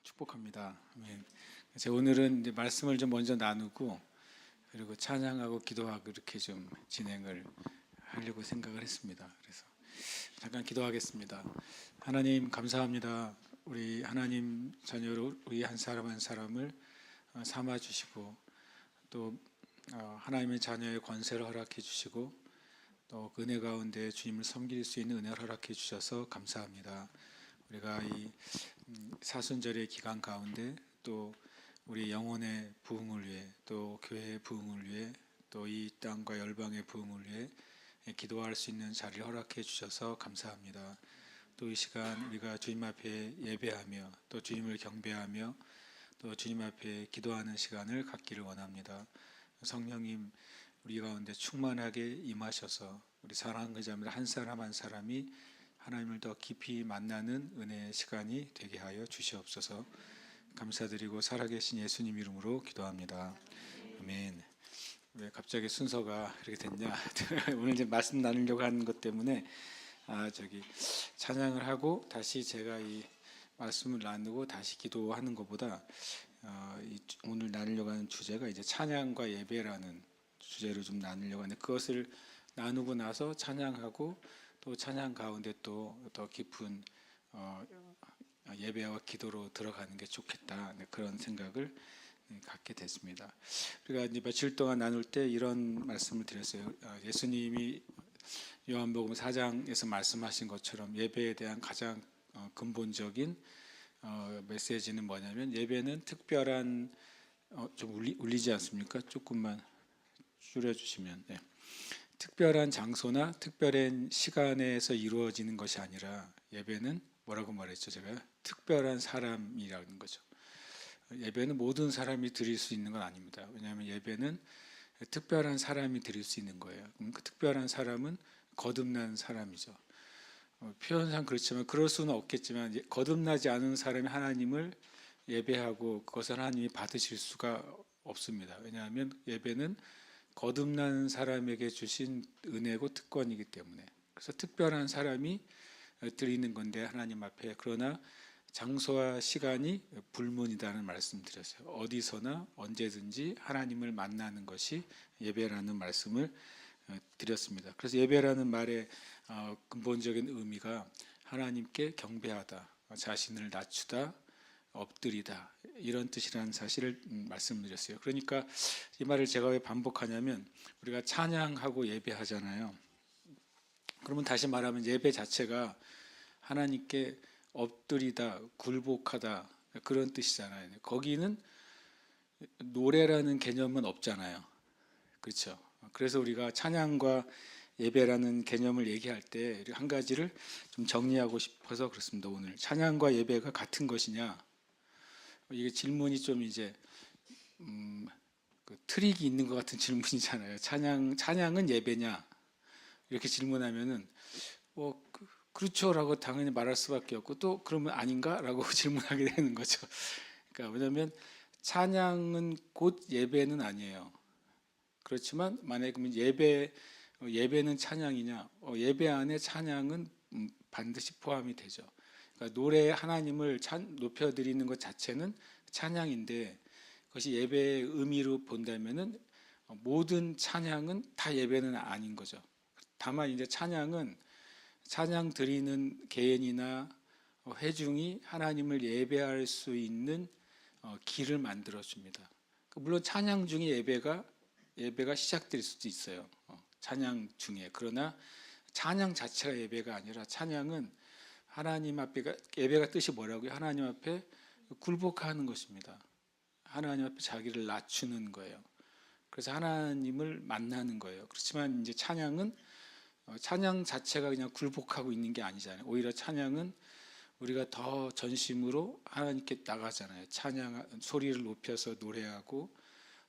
축복합니다. 아멘. 그래서 오늘은 이제 말씀을 좀 먼저 나누고 그리고 찬양하고 기도하고 이렇게 좀 진행을 하려고 생각을 했습니다. 그래서 잠깐 기도하겠습니다. 하나님 감사합니다. 우리 하나님 자녀로 우리 한 사람 한 사람을 삼아 주시고 또 하나님의 자녀의 권세를 허락해 주시고 또 그 은혜 가운데 주님을 섬길 수 있는 은혜를 허락해 주셔서 감사합니다. 우리가 이 사순절의 기간 가운데 또 우리 영혼의 부흥을 위해 또 교회의 부흥을 위해 또 이 땅과 열방의 부흥을 위해 기도할 수 있는 자리를 허락해 주셔서 감사합니다. 또 이 시간 우리가 주님 앞에 예배하며 또 주님을 경배하며 또 주님 앞에 기도하는 시간을 갖기를 원합니다. 성령님 우리 가운데 충만하게 임하셔서 우리 사랑하는 자들 한 사람 한 사람이 하나님을 더 깊이 만나는 은혜의 시간이 되게 하여 주시옵소서. 감사드리고 살아계신 예수님 이름으로 기도합니다. 아멘. 왜 갑자기 순서가 그렇게 됐냐? 오늘 이제 말씀 나누려고 하는 것 때문에 찬양을 하고 다시 제가 이 말씀을 나누고 다시 기도하는 것보다 오늘 나누려고 하는 주제가 이제 찬양과 예배라는 주제로 좀 나누려고 하는데 그것을 나누고 나서 찬양하고 또 찬양 가운데 또 더 깊은 예배와 기도로 들어가는 게 좋겠다 그런 생각을 갖게 됐습니다. 우리가 이제 며칠 동안 나눌 때 이런 말씀을 드렸어요. 예수님이 요한복음 4장에서 말씀하신 것처럼 예배에 대한 가장 근본적인 메시지는 뭐냐면 예배는 특별한 좀 울리지 않습니까? 조금만 줄여주시면. 네. 특별한 장소나 특별한 시간에서 이루어지는 것이 아니라 예배는 뭐라고 말했죠? 제가 특별한 사람이라는 거죠. 예배는 모든 사람이 드릴 수 있는 건 아닙니다. 왜냐하면 예배는 특별한 사람이 드릴 수 있는 거예요. 그 특별한 사람은 거듭난 사람이죠. 표현상 그렇지만 그럴 수는 없겠지만 거듭나지 않은 사람이 하나님을 예배하고 그것을 하나님이 받으실 수가 없습니다. 왜냐하면 예배는 거듭난 사람에게 주신 은혜고 특권이기 때문에 그래서 특별한 사람이 드리는 건데 하나님 앞에 그러나 장소와 시간이 불문이다는 말씀드렸어요. 어디서나 언제든지 하나님을 만나는 것이 예배라는 말씀을 드렸습니다. 그래서 예배라는 말의 근본적인 의미가 하나님께 경배하다, 자신을 낮추다, 엎드리다 이런 뜻이라는 사실을 말씀드렸어요. 그러니까 이 말을 제가 왜 반복하냐면 우리가 찬양하고 예배하잖아요. 그러면 다시 말하면 예배 자체가 하나님께 엎드리다, 굴복하다 그런 뜻이잖아요. 거기는 노래라는 개념은 없잖아요. 그렇죠? 그래서 우리가 찬양과 예배라는 개념을 얘기할 때 한 가지를 좀 정리하고 싶어서 그렇습니다. 오늘 찬양과 예배가 같은 것이냐? 이게 질문이 좀 이제 그 트릭이 있는 것 같은 질문이잖아요. 찬양은 예배냐? 이렇게 질문하면은 그렇죠라고 당연히 말할 수밖에 없고 또 그러면 아닌가라고 질문하게 되는 거죠. 그러니까 왜냐하면 찬양은 곧 예배는 아니에요. 그렇지만 만약에 그러면 예배는 찬양이냐? 예배 안에 찬양은 반드시 포함이 되죠. 그러니까 노래 하나님을 높여드리는 것 자체는 찬양인데 그것이 예배의 의미로 본다면은 모든 찬양은 다 예배는 아닌 거죠. 다만 이제 찬양 드리는 개인이나 회중이 하나님을 예배할 수 있는 길을 만들어 줍니다. 물론 찬양 중에 예배가 시작될 수도 있어요. 찬양 중에. 그러나 찬양 자체가 예배가 아니라 찬양은 하나님 앞에 예배가 뜻이 뭐라고요? 하나님 앞에 굴복하는 것입니다. 하나님 앞에 자기를 낮추는 거예요. 그래서 하나님을 만나는 거예요. 그렇지만 이제 찬양 자체가 그냥 굴복하고 있는 게 아니잖아요. 오히려 찬양은 우리가 더 전심으로 하나님께 나가잖아요. 소리를 높여서 노래하고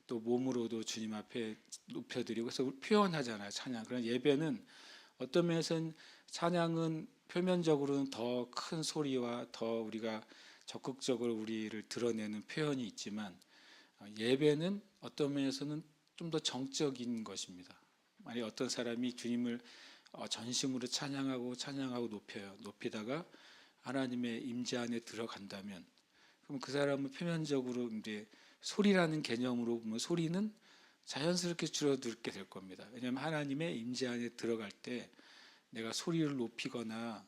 또 몸으로도 주님 앞에 높여드리고 그래서 표현하잖아요. 찬양. 그런 예배는 어떤 면에서는 찬양은 표면적으로는 더 큰 소리와 더 우리가 적극적으로 우리를 드러내는 표현이 있지만 예배는 어떤 면에서는 좀 더 정적인 것입니다. 만약 어떤 사람이 주님을 전심으로 찬양하고 높이다가 하나님의 임재 안에 들어간다면 그럼 그 사람은 표면적으로 이제 소리라는 개념으로 보면 소리는 자연스럽게 줄어들게 될 겁니다. 왜냐하면 하나님의 임재 안에 들어갈 때 내가 소리를 높이거나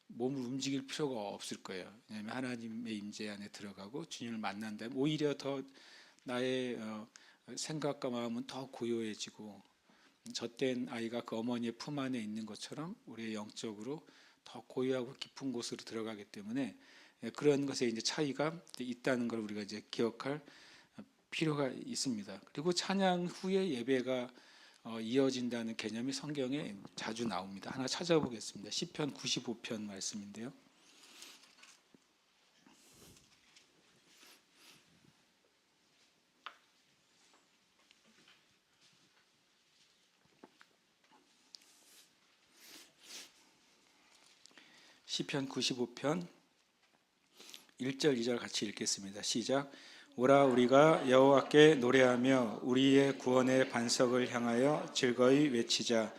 몸을 움직일 필요가 없을 거예요. 왜냐하면 하나님의 임재 안에 들어가고 주님을 만난다면 오히려 더 나의 생각과 마음은 더 고요해지고 젖된 아이가 그 어머니의 품 안에 있는 것처럼 우리의 영적으로 더 고요하고 깊은 곳으로 들어가기 때문에 그런 것에 이제 차이가 있다는 걸 우리가 이제 기억할 필요가 있습니다. 그리고 찬양 후에 예배가 이어진다는 개념이 성경에 자주 나옵니다. 하나 찾아보겠습니다. 시편 95편 말씀인데요. 시편 95편 1절 2절 같이 읽겠습니다. 시작. 오라 우리가 여호와께 노래하며 우리의 구원의 반석을 향하여 즐거이 외치자.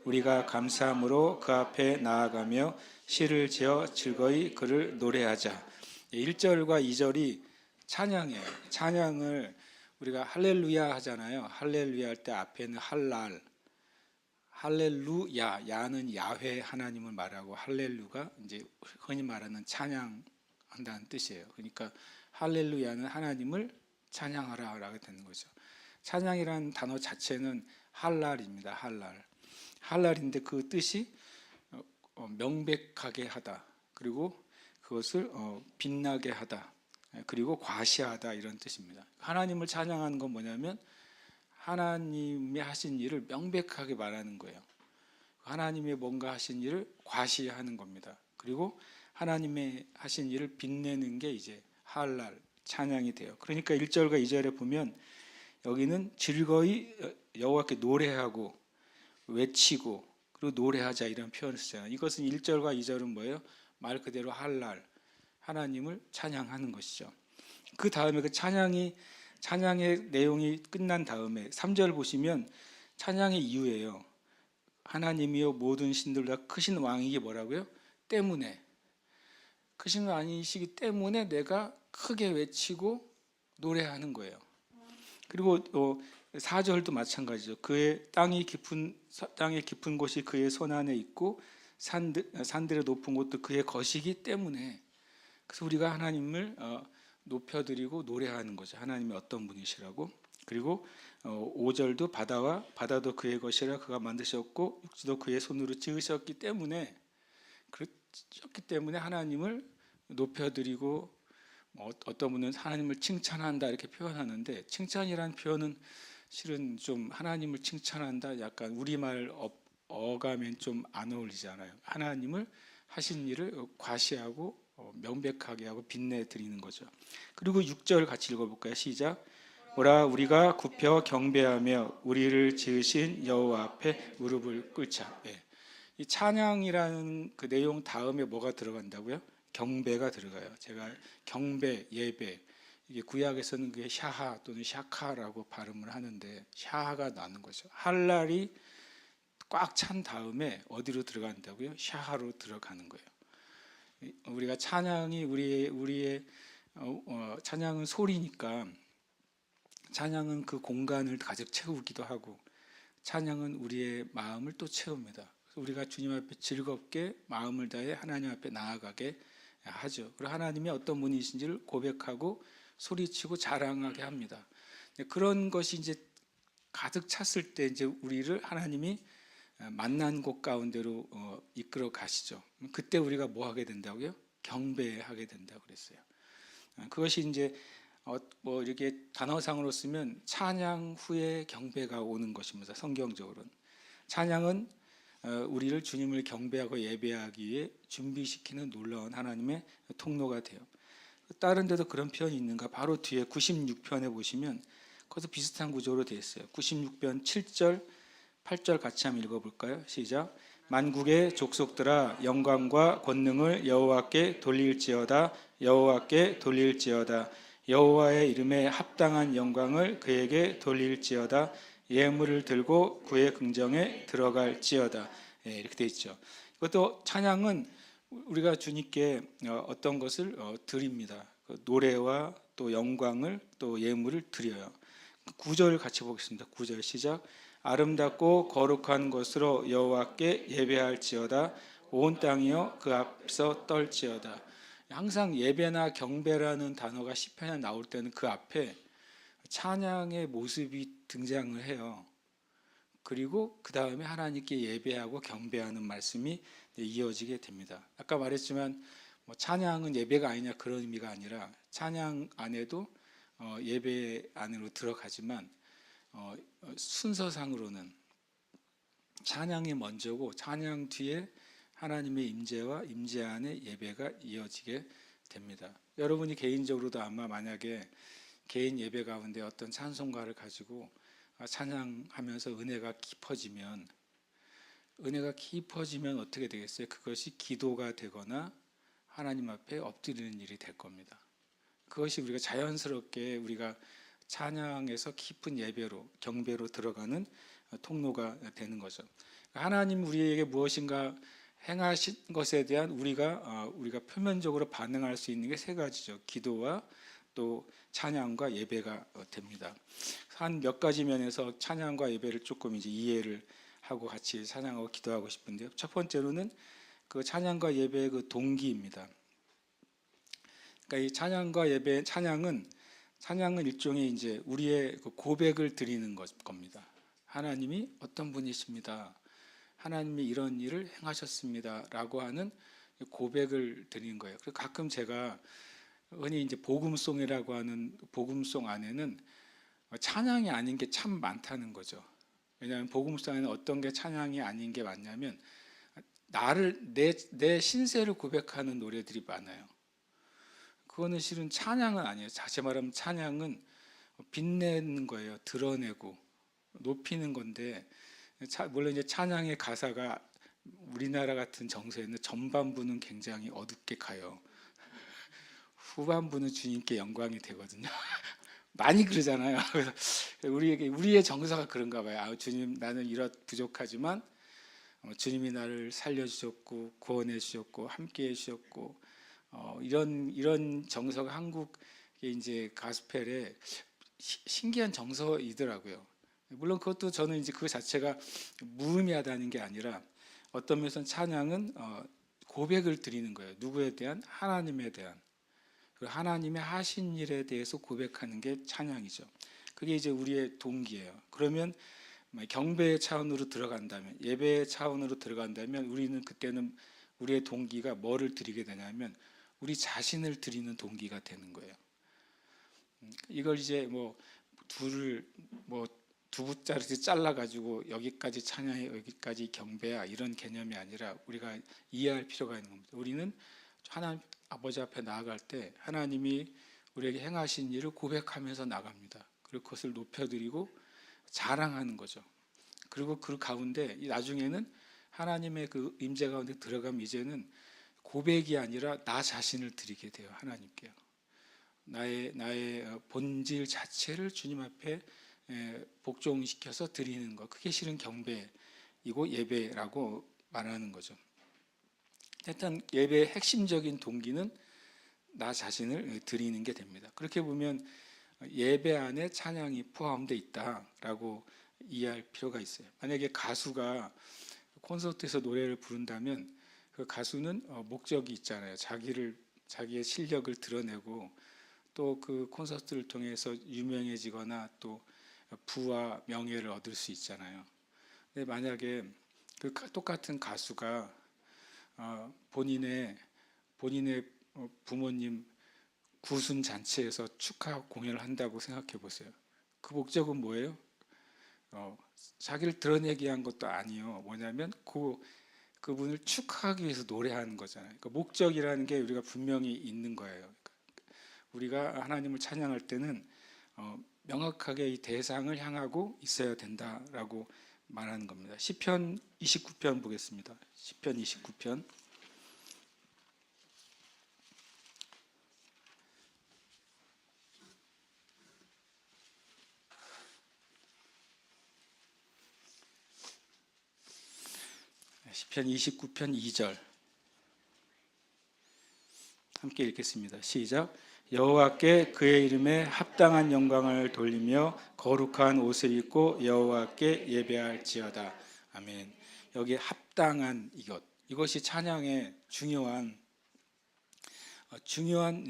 우리가 감사함으로 그 앞에 나아가며 시를 지어 즐거이 그를 노래하자. 1절과 2절이 찬양이에요. 찬양을 우리가 할렐루야 하잖아요. 할렐루야 할 때 앞에는 할랄, 할렐루야, 야는 야훼 하나님을 말하고 할렐루가 이제 흔히 말하는 찬양한다는 뜻이에요. 그러니까 할렐루야는 하나님을 찬양하라라고 되는 거죠. 찬양이라는 단어 자체는 할랄입니다. 할랄. 할랄인데 그 뜻이 명백하게 하다. 그리고 그것을 빛나게 하다. 그리고 과시하다 이런 뜻입니다. 하나님을 찬양하는 건 뭐냐면 하나님이 하신 일을 명백하게 말하는 거예요. 하나님의 뭔가 하신 일을 과시하는 겁니다. 그리고 하나님의 하신 일을 빛내는 게 이제 할랄, 찬양이 돼요. 그러니까 1절과 2절에 보면 여기는 즐거이 여호와께 노래하고 외치고 그리고 노래하자 이런 표현을 쓰잖아요. 이것은 1절과 2절은 뭐예요? 말 그대로 할랄, 하나님을 찬양하는 것이죠. 그 다음에 그 찬양의 내용이 끝난 다음에 3절 보시면 찬양의 이유예요. 하나님이여 모든 신들보다 크신 왕이기 뭐라고요? 때문에. 크신 왕이시기 때문에 내가 크게 외치고 노래하는 거예요. 그리고 4절도 마찬가지죠. 그의 땅이 깊은 곳이 그의 손 안에 있고 산들의 높은 곳도 그의 것이기 때문에. 그래서 우리가 하나님을 높여드리고 노래하는 거죠. 하나님이 어떤 분이시라고. 그리고 5절도 바다도 그의 것이라 그가 만드셨고 육지도 그의 손으로 지으셨기 때문에 하나님을 높여드리고 어떤 분은 하나님을 칭찬한다 이렇게 표현하는데 칭찬이라는 표현은 실은 좀 하나님을 칭찬한다 약간 우리말 어가면 좀 안 어울리잖아요. 하나님을 하신 일을 과시하고 명백하게 하고 빛내드리는 거죠. 그리고 6절 같이 읽어볼까요? 시작. 오라 우리가 굽혀 경배하며 우리를 지으신 여호와 앞에 무릎을 꿇자. 이 찬양이라는 그 내용 다음에 뭐가 들어간다고요? 경배가 들어가요. 제가 경배, 예배 이게 구약에서는 그게 샤하 또는 샤카라고 발음을 하는데 샤하가 나는 거죠. 할랄이 꽉 찬 다음에 어디로 들어간다고요? 샤하로 들어가는 거예요. 우리가 찬양이 우리의 찬양은 소리니까 찬양은 그 공간을 가득 채우기도 하고 찬양은 우리의 마음을 또 채웁니다. 우리가 주님 앞에 즐겁게 마음을 다해 하나님 앞에 나아가게 하죠. 그리고 하나님이 어떤 분이신지를 고백하고 소리치고 자랑하게 합니다. 그런 것이 이제 가득 찼을 때 이제 우리를 하나님이 만난 곳 가운데로 이끌어 가시죠. 그때 우리가 뭐 하게 된다고요? 경배하게 된다고 그랬어요. 그것이 이제 뭐 이렇게 단어상으로 쓰면 찬양 후에 경배가 오는 것입니다. 성경적으로는 찬양은 우리를 주님을 경배하고 예배하기 위해 준비시키는 놀라운 하나님의 통로가 돼요. 다른 데도 그런 표현이 있는가? 바로 뒤에 96편에 보시면 거기서 비슷한 구조로 되어 있어요. 96편 7절 8절 같이 한번 읽어볼까요? 시작. 만국의 족속들아 영광과 권능을 여호와께 돌릴지어다. 여호와께 돌릴지어다. 여호와의 이름에 합당한 영광을 그에게 돌릴지어다. 예물을 들고 그의 궁정에 들어갈지어다. 이렇게 되어 있죠. 이것도 찬양은 우리가 주님께 어떤 것을 드립니다. 노래와 또 영광을 또 예물을 드려요. 9절 같이 보겠습니다. 9절 시작. 아름답고 거룩한 것으로 여호와께 예배할지어다. 온 땅이여 그 앞서 떨지어다. 항상 예배나 경배라는 단어가 시편에 나올 때는 그 앞에 찬양의 모습이 등장을 해요. 그리고 그 다음에 하나님께 예배하고 경배하는 말씀이 이어지게 됩니다. 아까 말했지만 찬양은 예배가 아니냐 그런 의미가 아니라 찬양 안에도 예배 안으로 들어가지만 순서상으로는 찬양이 먼저고 찬양 뒤에 하나님의 임재와 임재 안에 예배가 이어지게 됩니다. 여러분이 개인적으로도 아마 만약에 개인 예배 가운데 어떤 찬송가를 가지고 찬양하면서 은혜가 깊어지면 어떻게 되겠어요? 그것이 기도가 되거나 하나님 앞에 엎드리는 일이 될 겁니다. 그것이 우리가 자연스럽게 우리가 찬양에서 깊은 예배로 경배로 들어가는 통로가 되는 거죠. 하나님 우리에게 무엇인가 행하신 것에 대한 우리가 표면적으로 반응할 수 있는 게 세 가지죠. 기도와 또 찬양과 예배가 됩니다. 한 몇 가지 면에서 찬양과 예배를 조금 이제 이해를 하고 같이 찬양하고 기도하고 싶은데요. 첫 번째로는 그 찬양과 예배의 그 동기입니다. 그러니까 이 찬양과 예배, 찬양은 일종의 이제 우리의 그 고백을 드리는 겁니다. 하나님이 어떤 분이십니다. 하나님이 이런 일을 행하셨습니다라고 하는 고백을 드리는 거예요. 그리고 가끔 제가 흔히 이제 복음송이라고 하는 복음송 안에는 찬양이 아닌 게 참 많다는 거죠. 왜냐하면 복음송에는 어떤 게 찬양이 아닌 게 많냐면 내 신세를 고백하는 노래들이 많아요. 그거는 실은 찬양은 아니에요. 다시 말하면 찬양은 빛내는 거예요. 드러내고 높이는 건데, 물론 이제 찬양의 가사가 우리나라 같은 정서에는 전반부는 굉장히 어둡게 가요. 후반부는 주님께 영광이 되거든요. 많이 그러잖아요. 그래서 우리의 정서가 그런가 봐요. 주님, 나는 이렇 부족하지만 주님이 나를 살려주셨고 구원해 주셨고 함께해 주셨고 이런 정서가 한국의 이제 가스펠의 신기한 정서이더라고요. 물론 그것도 저는 이제 그 자체가 무의미하다는 게 아니라 어떤 면에서는 찬양은 고백을 드리는 거예요. 누구에 대한? 하나님에 대한. 하나님의 하신 일에 대해서 고백하는 게 찬양이죠. 그게 이제 우리의 동기예요. 그러면 경배의 차원으로 들어간다면, 예배의 차원으로 들어간다면 우리는 그때는 우리의 동기가 뭐를 드리게 되냐면 우리 자신을 드리는 동기가 되는 거예요. 이걸 이제 두부자를 잘라가지고 여기까지 찬양해 여기까지 경배야 이런 개념이 아니라 우리가 이해할 필요가 있는 겁니다. 우리는 하나님 아버지 앞에 나아갈 때 하나님이 우리에게 행하신 일을 고백하면서 나갑니다. 그리고 그것을 높여드리고 자랑하는 거죠. 그리고 그 가운데 나중에는 하나님의 그 임재 가운데 들어가면 이제는 고백이 아니라 나 자신을 드리게 돼요. 하나님께요. 나의 본질 자체를 주님 앞에 복종시켜서 드리는 것, 그게 실은 경배이고 예배라고 말하는 거죠. 일단 예배의 핵심적인 동기는 나 자신을 드리는 게 됩니다. 그렇게 보면 예배 안에 찬양이 포함되어 있다라고 이해할 필요가 있어요. 만약에 가수가 콘서트에서 노래를 부른다면 그 가수는 목적이 있잖아요. 자기의 실력을 드러내고 또 그 콘서트를 통해서 유명해지거나 또 부와 명예를 얻을 수 있잖아요. 근데 만약에 그 똑같은 가수가 본인의 부모님 구순 잔치에서 축하 공연을 한다고 생각해 보세요. 그 목적은 뭐예요? 자기를 드러내기 위한 것도 아니요. 뭐냐면 그분을 축하하기 위해서 노래하는 거잖아요. 그러니까 목적이라는 게 우리가 분명히 있는 거예요. 우리가 하나님을 찬양할 때는 명확하게 이 대상을 향하고 있어야 된다라고 말하는 겁니다. 시편 29편 보겠습니다. 시편 29편. 시편 29편 2절 함께 읽겠습니다. 시작. 여호와께 그의 이름에 합당한 영광을 돌리며 거룩한 옷을 입고 여호와께 예배할지어다. 아멘. 여기 합당한 이것이 찬양의 중요한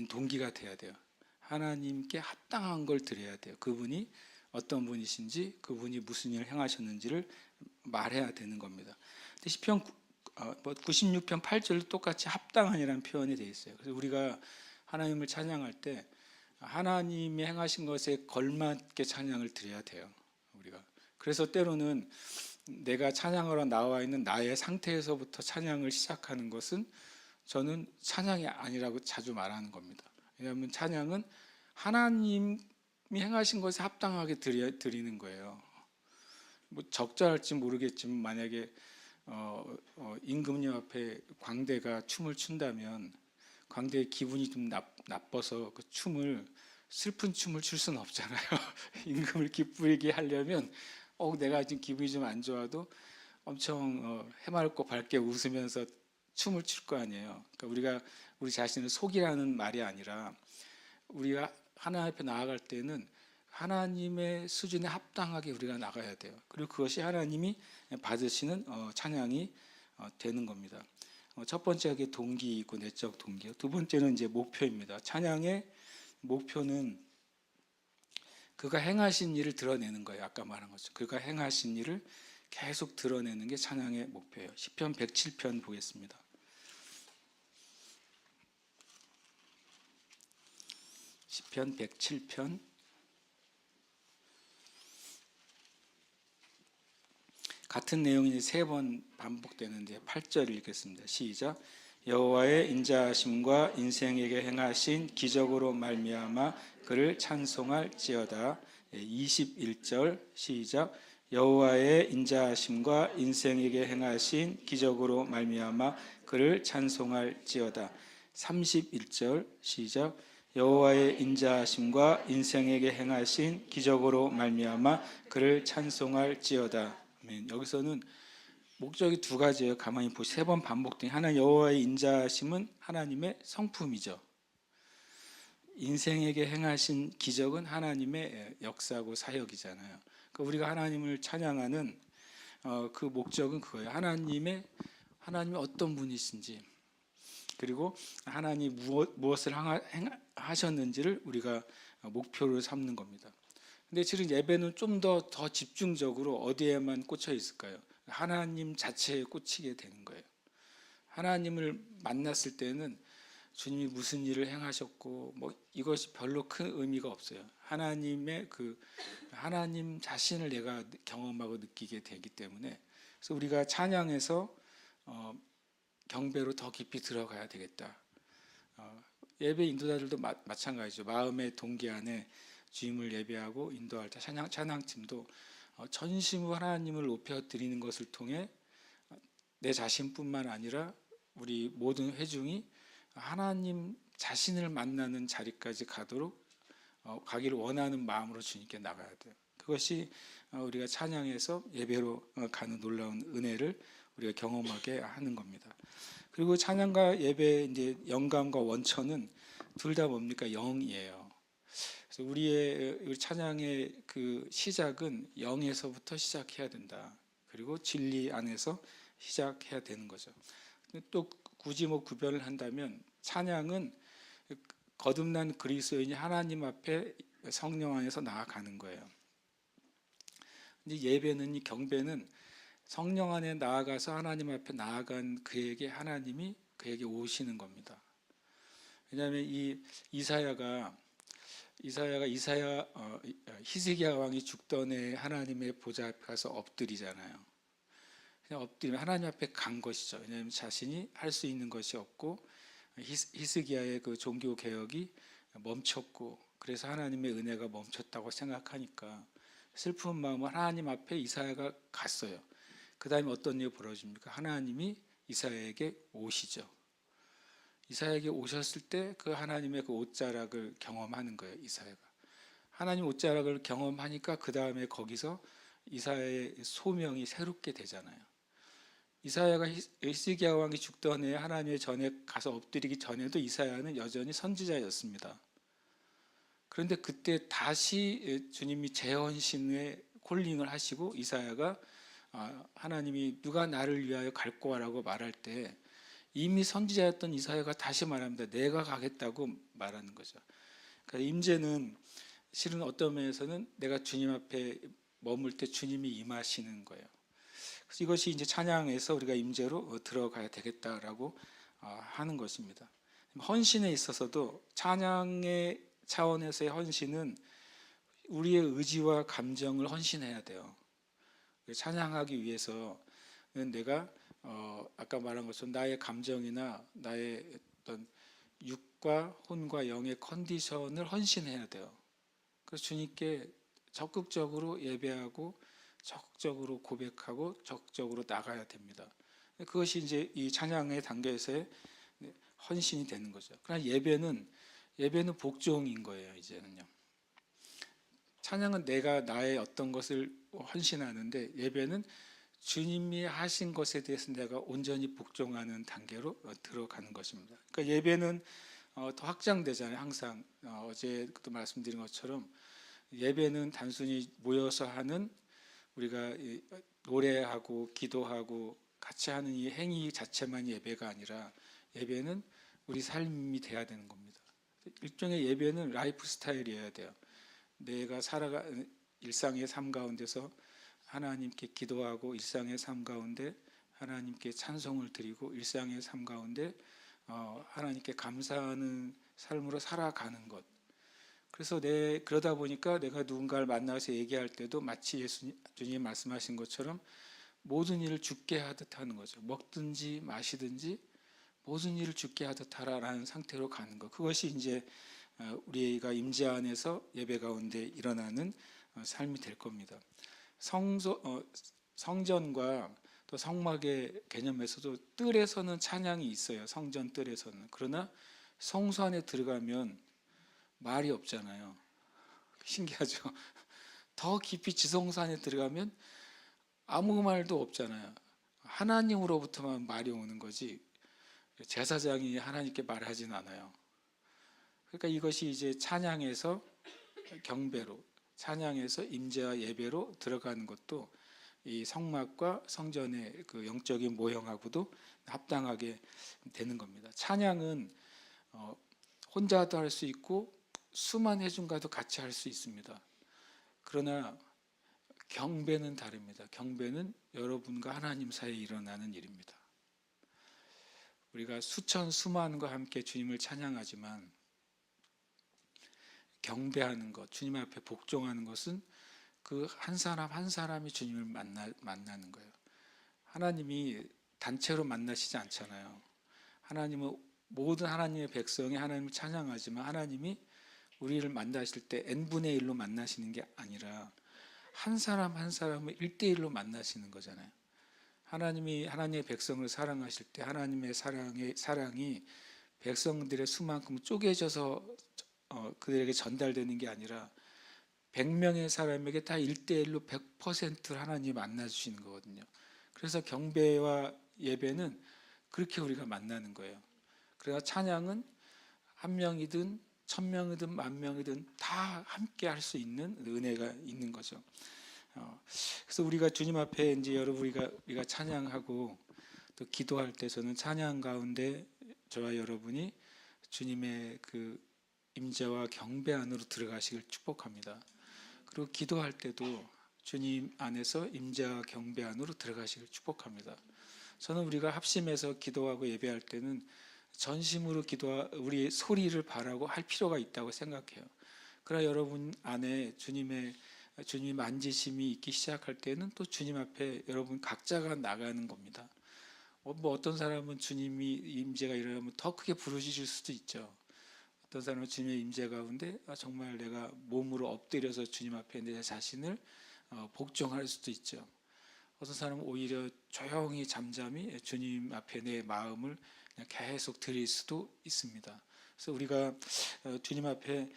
동기가 돼야 돼요. 하나님께 합당한 걸 드려야 돼요. 그분이 어떤 분이신지, 그분이 무슨 일을 행하셨는지를 말해야 되는 겁니다. 시편 96편 8절도 똑같이 합당한이라는 표현이 되어 있어요. 그래서 우리가 하나님을 찬양할 때 하나님이 행하신 것에 걸맞게 찬양을 드려야 돼요. 우리가 그래서 때로는 내가 찬양하러 나와 있는 나의 상태에서부터 찬양을 시작하는 것은 저는 찬양이 아니라고 자주 말하는 겁니다. 왜냐하면 찬양은 하나님이 행하신 것에 합당하게 드리는 거예요. 뭐 적절할지 모르겠지만 만약에 임금님 앞에 광대가 춤을 춘다면 광대의 기분이 좀 나빠서 그 슬픈 춤을 출 수는 없잖아요. 임금을 기쁘게 하려면 내가 지금 기분이 좀 안 좋아도 엄청 해맑고 밝게 웃으면서 춤을 출 거 아니에요. 그러니까 우리가 우리 자신을 속이라는 말이 아니라 우리가 하나님 앞에 나아갈 때는 하나님의 수준에 합당하게 우리가 나가야 돼요. 그리고 그것이 하나님이 받으시는 찬양이 되는 겁니다. 첫 번째가 동기 있고 내적 동기요. 두 번째는 이제 목표입니다. 찬양의 목표는 그가 행하신 일을 드러내는 거예요. 아까 말한 것처럼 그가 행하신 일을 계속 드러내는 게 찬양의 목표예요. 시편 107편 보겠습니다. 시편 107편 같은 내용이 3번 반복되는데 8절 읽겠습니다. 시작. 여호와의 인자하심과 인생에게 행하신 기적으로 말미암아 그를 찬송할지어다. 21절 시작. 여호와의 인자하심과 인생에게 행하신 기적으로 말미암아 그를 찬송할지어다. 31절 시작. 여호와의 인자하심과 인생에게 행하신 기적으로 말미암아 그를 찬송할지어다. 아멘. 여기서는 목적이 두 가지예요. 가만히 보시면 3번 반복된 하나님 여호와의 인자하심은 하나님의 성품이죠. 인생에게 행하신 기적은 하나님의 역사고 사역이잖아요. 그러니까 우리가 하나님을 찬양하는 그 목적은 그거예요. 하나님이 어떤 분이신지 그리고 하나님이 무엇을 하셨는지를 우리가 목표로 삼는 겁니다. 근데 실은 예배는 좀 더 집중적으로 어디에만 꽂혀 있을까요? 하나님 자체에 꽂히게 되는 거예요. 하나님을 만났을 때는 주님이 무슨 일을 행하셨고 이것이 별로 큰 의미가 없어요. 하나님 자신을 내가 경험하고 느끼게 되기 때문에 그래서 우리가 찬양에서 경배로 더 깊이 들어가야 되겠다. 예배 인도자들도 마찬가지죠. 마음의 동기 안에 주님을 예배하고 인도할 때 찬양팀도 전심으로 하나님을 높여 드리는 것을 통해 내 자신뿐만 아니라 우리 모든 회중이 하나님 자신을 만나는 자리까지 가기를 원하는 마음으로 주님께 나가야 돼요. 그것이 우리가 찬양에서 예배로 가는 놀라운 은혜를 우리가 경험하게 하는 겁니다. 그리고 찬양과 예배의 이제 영감과 원천은 둘 다 뭡니까? 영이에요. 그래서 우리 찬양의 그 시작은 영에서부터 시작해야 된다. 그리고 진리 안에서 시작해야 되는 거죠. 또 굳이 구별을 한다면 찬양은 거듭난 그리스도인이 하나님 앞에 성령 안에서 나아가는 거예요. 근데 경배는 성령 안에 나아가서 하나님 앞에 나아간 그에게 하나님이 그에게 오시는 겁니다. 왜냐하면 이 히스기야 왕이 죽던 해 하나님의 보좌 앞에 가서 엎드리잖아요. 그냥 엎드리면 하나님 앞에 간 것이죠. 왜냐하면 자신이 할 수 있는 것이 없고 히스기야의 그 종교 개혁이 멈췄고 그래서 하나님의 은혜가 멈췄다고 생각하니까 슬픈 마음으로 하나님 앞에 이사야가 갔어요. 그 다음에 어떤 일이 벌어집니까? 하나님이 이사야에게 오시죠. 이사야에게 오셨을 때 그 하나님의 그 옷자락을 경험하는 거예요. 이사야가 하나님 옷자락을 경험하니까 그 다음에 거기서 이사야의 소명이 새롭게 되잖아요. 이사야가 히스기야 왕이 죽던 해에 하나님의 전에 가서 엎드리기 전에도 이사야는 여전히 선지자였습니다. 그런데 그때 다시 주님이 재헌신의 콜링을 하시고 이사야가 하나님이 누가 나를 위하여 갈 거라고 말할 때 이미 선지자였던 이사야가 다시 말합니다. 내가 가겠다고 말하는 거죠. 그러니까 임재는 실은 어떤 면에서는 내가 주님 앞에 머물 때 주님이 임하시는 거예요. 그래서 이것이 이제 찬양에서 우리가 임재로 들어가야 되겠다라고 하는 것입니다. 헌신에 있어서도 찬양의 차원에서의 헌신은 우리의 의지와 감정을 헌신해야 돼요. 찬양하기 위해서는 내가 아까 말한 것처럼 나의 감정이나 나의 어떤 육과 혼과 영의 컨디션을 헌신해야 돼요. 그래서 주님께 적극적으로 예배하고 적극적으로 고백하고 적극적으로 나가야 됩니다. 그것이 이제 이 찬양의 단계에서의 헌신이 되는 거죠. 그러나 예배는 복종인 거예요. 이제는요. 찬양은 내가 나의 어떤 것을 헌신하는데 예배는 주님이 하신 것에 대해서 내가 온전히 복종하는 단계로 들어가는 것입니다. 그러니까 예배는 더 확장되잖아요. 항상 어제도 말씀드린 것처럼 예배는 단순히 모여서 하는 우리가 노래하고 기도하고 같이 하는 이 행위 자체만이 예배가 아니라 예배는 우리 삶이 돼야 되는 겁니다. 일종의 예배는 라이프 스타일이어야 돼요. 내가 살아가는 일상의 삶 가운데서 하나님께 기도하고 일상의 삶 가운데 하나님께 찬송을 드리고 일상의 삶 가운데 하나님께 감사하는 삶으로 살아가는 것. 그래서 그러다 보니까 내가 누군가를 만나서 얘기할 때도 마치 주님 말씀하신 것처럼 모든 일을 주께 하듯 하는 거죠. 먹든지 마시든지 모든 일을 주께 하듯 하라라는 상태로 가는 것. 그것이 이제 우리가 임재 안에서 예배 가운데 일어나는 삶이 될 겁니다. 성전과 또 성막의 개념에서도 뜰에서는 찬양이 있어요. 성전 뜰에서는. 그러나 성소 안에 들어가면 말이 없잖아요. 신기하죠? 더 깊이 지성소 안에 들어가면 아무 말도 없잖아요. 하나님으로부터만 말이 오는 거지 제사장이 하나님께 말하진 않아요. 그러니까 이것이 이제 찬양에서 경배로, 찬양에서 임재와 예배로 들어가는 것도 이 성막과 성전의 그 영적인 모형하고도 합당하게 되는 겁니다. 찬양은 혼자도 할 수 있고 수만 회중과도 같이 할 수 있습니다. 그러나 경배는 다릅니다. 경배는 여러분과 하나님 사이에 일어나는 일입니다. 우리가 수천 수만과 함께 주님을 찬양하지만 경배하는 것, 주님 앞에 복종하는 것은 그 한 사람 한 사람이 주님을 만나는 거예요. 하나님이 단체로 만나시지 않잖아요. 하나님은 모든 하나님의 백성이 하나님을 찬양하지만 하나님이 우리를 만나실 때 n분의 1로 만나시는 게 아니라 한 사람 한 사람을 1대1로 만나시는 거잖아요. 하나님이 하나님의 백성을 사랑하실 때 하나님의 사랑이 백성들의 수만큼 쪼개져서 그들에게 전달되는 게 아니라 100명의 사람에게 다 1대1로 100%를 하나님이 만나주시는 거거든요. 그래서 경배와 예배는 그렇게 우리가 만나는 거예요. 그러나 찬양은 한 명이든 1000명이든 10,000명이든 다 함께 할 수 있는 은혜가 있는 거죠. 그래서 우리가 주님 앞에 이제 우리가 찬양하고 또 기도할 때 저는 찬양 가운데 저와 여러분이 주님의 그 임재와 경배 안으로 들어가시길 축복합니다. 그리고 기도할 때도 주님 안에서 임재와 경배 안으로 들어가시길 축복합니다. 저는 우리가 합심해서 기도하고 예배할 때는 전심으로 우리 소리를 바라고 할 필요가 있다고 생각해요. 그러나 여러분 안에 주님 만지심이 있기 시작할 때는 또 주님 앞에 여러분 각자가 나가는 겁니다. 어떤 사람은 주님이 임재가 일어나면 더 크게 부르짖을 수도 있죠. 어떤 사람은 주님의 임재 가운데 정말 내가 몸으로 엎드려서 주님 앞에 내 자신을 복종할 수도 있죠. 어떤 사람은 오히려 조용히 잠잠히 주님 앞에 내 마음을 그냥 계속 드릴 수도 있습니다. 그래서 우리가 주님 앞에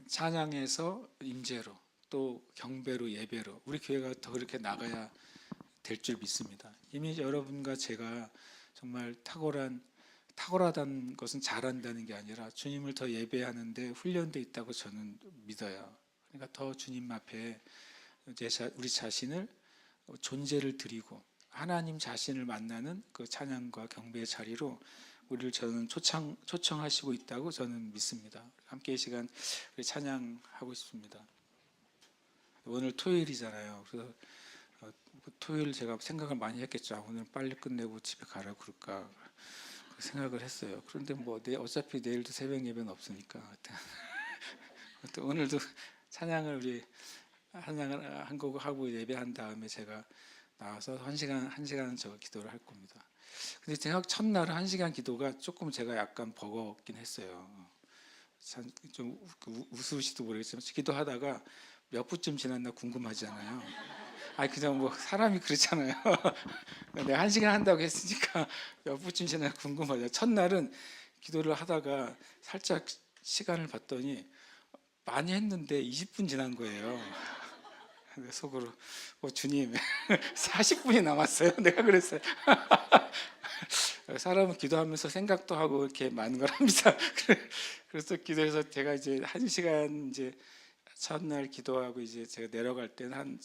찬양에서 임재로 또 경배로 예배로 우리 교회가 더 그렇게 나가야 될 줄 믿습니다. 이미 여러분과 제가 정말 탁월한 탁월하다는 것은 잘한다는 게 아니라 주님을 더 예배하는데 훈련돼 있다고 저는 믿어요. 그러니까 더 주님 앞에 우리 자신을 존재를 드리고 하나님 자신을 만나는 그 찬양과 경배의 자리로 우리를 저는 초청하시고 있다고 저는 믿습니다. 함께 이 시간 우리 찬양하고 싶습니다. 오늘 토요일이잖아요. 그래서 토요일 제가 생각을 많이 했겠죠. 오늘 빨리 끝내고 집에 가라 그럴까 생각을 했어요. 그런데 뭐 어차피 내일도 새벽 예배는 없으니까 또 오늘도 찬양을 우리 한 곡 하고 예배한 다음에 제가 나와서 한 시간은 제가 기도를 할 겁니다. 근데 제가 첫날 1시간 기도가 조금 제가 약간 버겁긴 했어요. 좀 웃으실지도 모르겠지만 기도하다가 몇 분쯤 지났나 궁금하잖아요. 아니 그냥 뭐 사람이 그렇잖아요. 내가 1시간 한다고 했으니까 몇 분쯤 지났나 궁금하죠. 첫날은 기도를 하다가 살짝 시간을 봤더니 많이 했는데 20분 지난 거예요. 속으로 주님 40분이 남았어요. 내가 그랬어요. 사람은 기도하면서 생각도 하고 이렇게 많은 걸 합니다. 그래서 기도해서 제가 이제 1시간 이제 첫날 기도하고 이제 제가 내려갈 때는 한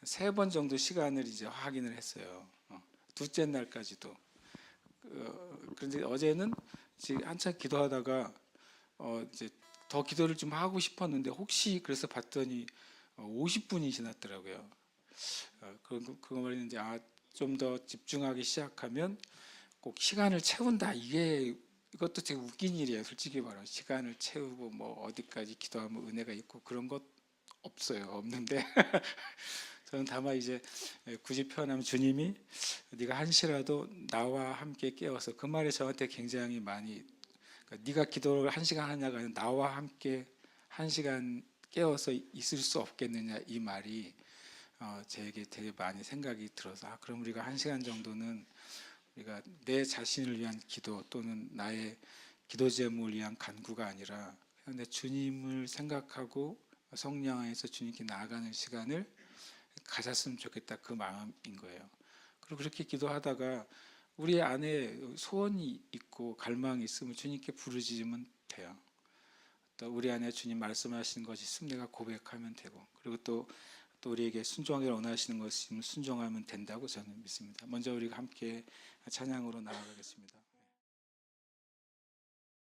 3번 정도 시간을 이제 확인을 했어요. 둘째 날까지도. 그런데 어제는 이제 한참 기도하다가 이제 더 기도를 좀 하고 싶었는데 혹시 그래서 봤더니 50분이 지났더라고요. 그거 말은 이제 좀 더 집중하기 시작하면 꼭 시간을 채운다. 이것도 되게 웃긴 일이에요. 솔직히 말하면 시간을 채우고 뭐 어디까지 기도하면 은혜가 있고 그런 것 없어요. 없는데 저는 다만 이제 굳이 표현하면 주님이 네가 한시라도 나와 함께 깨어서 그 말이 저한테 굉장히 많이 그러니까 네가 기도를 1시간 하냐가 아니라 나와 함께 1시간 깨어서 있을 수 없겠느냐 이 말이 제게 되게 많이 생각이 들어서 그럼 우리가 1시간 정도는 우리가 내 자신을 위한 기도 또는 나의 기도 제목을 위한 간구가 아니라 그냥 내 주님을 생각하고 성령 안에서 주님께 나아가는 시간을 가졌으면 좋겠다 그 마음인 거예요. 그리고 그렇게 기도하다가 우리 안에 소원이 있고 갈망이 있으면 주님께 부르짖으면 돼요. 또 우리 안에 주님 말씀하시는 것이 있으면 내가 고백하면 되고 그리고 또 우리에게 순종하기를 원하시는 것이 있으면 순종하면 된다고 저는 믿습니다. 먼저 우리가 함께 찬양으로 나아가겠습니다.